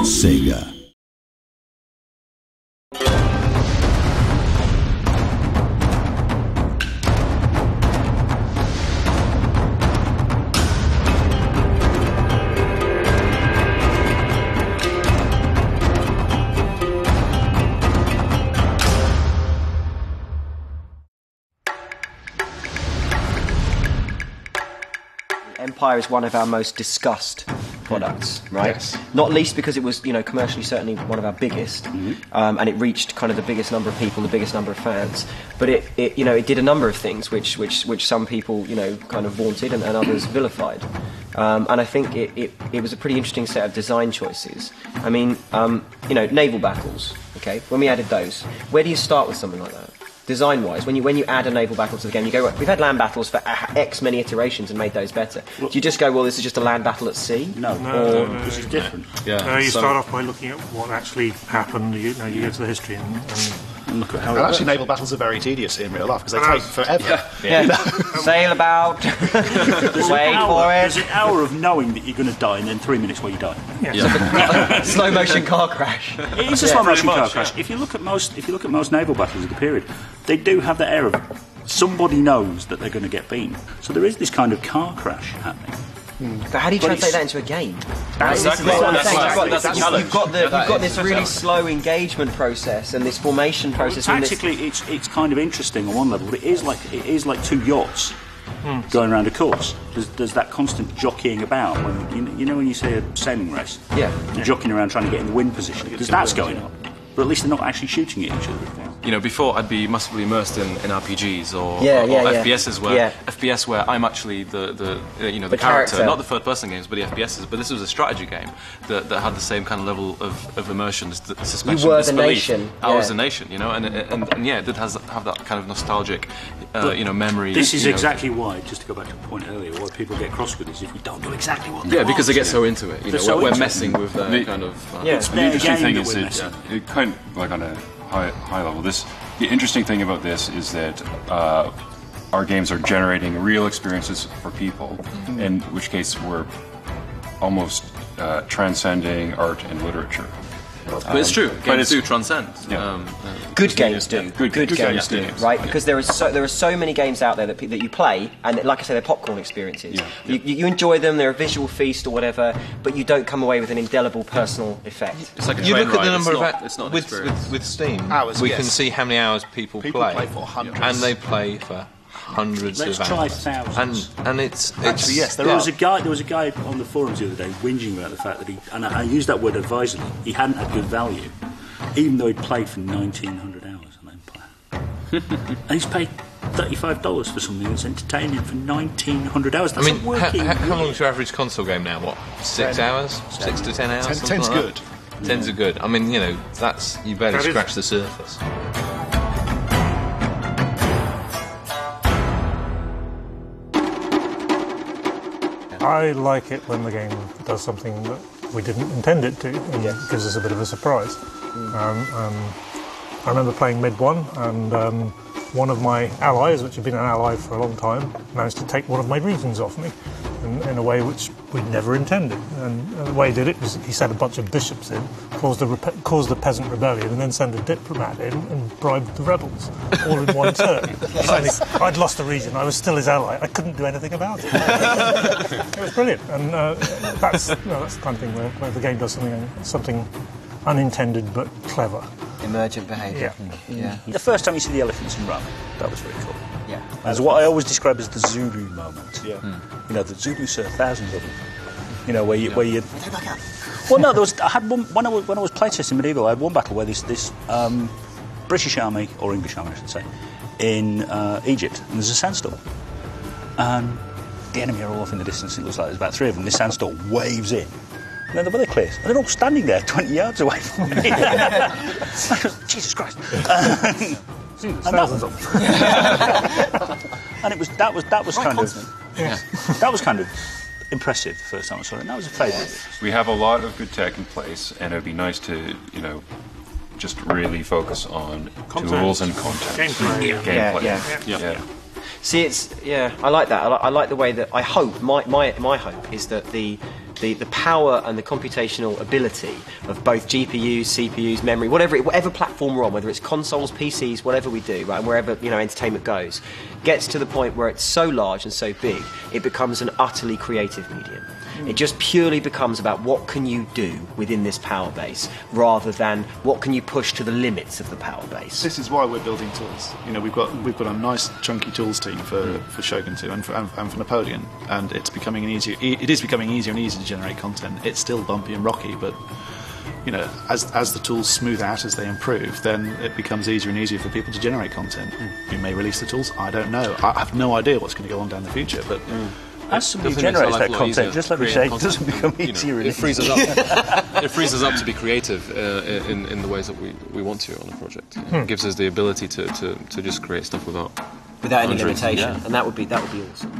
Sega. Empire is one of our most discussed products, right? Yes. Not least because it was, commercially certainly one of our biggest, and it reached kind of the biggest number of people, the biggest number of fans. But it did a number of things which some people, kind of vaunted and others vilified. And I think it was a pretty interesting set of design choices. I mean, naval battles. Okay, when we added those, where do you start with something like that? Design-wise, when you add a naval battle to the game, you go, well, we've had land battles for X many iterations and made those better. Do you just go, well, this is just a land battle at sea? No, this is different. Yeah. You start off by looking at what actually happened. You go to the history and look at how. And actually, naval battles are very tedious in real life because they take forever. Yeah. Sail about. Wait for it. There's an hour of knowing that you're going to die, and then 3 minutes where you die. Slow motion car crash. It is a slow motion car crash. If you look at most naval battles of the period, they do have the air of somebody knows that they're going to get beaten. So there is this kind of car crash happening. But how do you translate that into a game? Exactly. You've got this really slow engagement process and this formation process. Tactically, it's kind of interesting on one level, but it is like two yachts going around a course. There's that constant jockeying about when when you say a sailing race. Yeah. You're jockeying around trying to get in the wind position because that's going on. But at least they're not actually shooting at each other. Before I'd be massively immersed in RPGs or FPSs where I'm actually the character, not the third person games, but the FPSs. But this was a strategy game that had the same kind of level of immersion, suspension. You were the nation. I was the nation, and it did have that kind of nostalgic, memory. This is exactly why, just to go back to the point earlier, why people get cross with this if we don't do exactly what they want. Because they get so into it. We're messing with their kind of. The interesting thing is it kind of like on a high level. The interesting thing about this is that our games are generating real experiences for people, in which case we're almost transcending art and literature. But it's true. Games do transcend. Good games do. Good games do. Right? Because there are so many games out there that you play, and like I say, they're popcorn experiences. Yeah. You enjoy them. They're a visual feast or whatever, but you don't come away with an indelible personal effect. It's like a you train look at ride. the number It's not with Steam. Hours, we yes. can see how many hours people play for hundreds, and they play for hundreds Let's of try hours. thousands. And it's Actually, yes, There was a guy on the forums the other day whinging about the fact that and I use that word advisedly, he hadn't had good value, even though he'd played for 1,900 hours on Empire. And he's paid $35 for something that's entertaining for 1,900 hours. That's how long's your average console game now? What, 6 hours? 6 to 10 hours? 10's like good. That? 10's are good. I mean, that's you barely scratch the surface. I like it when the game does something that we didn't intend it to, and gives us a bit of a surprise. I remember playing Mid 1, and one of my allies, which had been an ally for a long time, managed to take one of my regions off me in a way which we'd never intended. And the way he did it was he sent a bunch of bishops in, caused a peasant rebellion, and then sent a diplomat in and bribed the rebels, all in one turn. I'd lost a region, I was still his ally, I couldn't do anything about it. It was brilliant, and that's the kind of thing where the game does something unintended but clever. Emergent behaviour. Yeah. The first time you see the elephants in Rome, that was very cool. Yeah. That's what I always describe as the Zulu moment. Yeah. The Zulus are thousands of them. Where you. Well, no, I had one when I was playtesting medieval. I had one battle where this British army, or English army, I should say, in Egypt, and there's a sandstorm, and the enemy are all off in the distance. It looks like there's about 3 of them. This sandstorm waves in. And then the weather clears, and they're all standing there 20 yards away from me. Jesus Christ. And that was kind of impressive the first time I saw it, and that was a favourite. We have a lot of good tech in place, and it would be nice to, just really focus on tools and content. Gameplay. Yeah. See, I like that. I like the way that I hope my hope is that the the power and the computational ability of both GPUs, CPUs, memory, whatever platform we're on, whether it's consoles, PCs, whatever we do, right, and wherever entertainment goes, gets to the point where it's so large and so big, it becomes an utterly creative medium. It just purely becomes about what can you do within this power base, rather than what can you push to the limits of the power base. This is why we're building tools. We've got a nice chunky tools team for Shogun 2 and for Napoleon, and it is becoming easier and easier to generate content. It's still bumpy and rocky, but as the tools smooth out, as they improve, then it becomes easier and easier for people to generate content. We may release the tools. I don't know. I have no idea what's going to go on down the future, but. As somebody generates that content, just let me say, it doesn't become easier. It frees us up. It frees us up to be creative in the ways that we want to on a project. It gives us the ability to just create stuff without any limitation, and that would be awesome.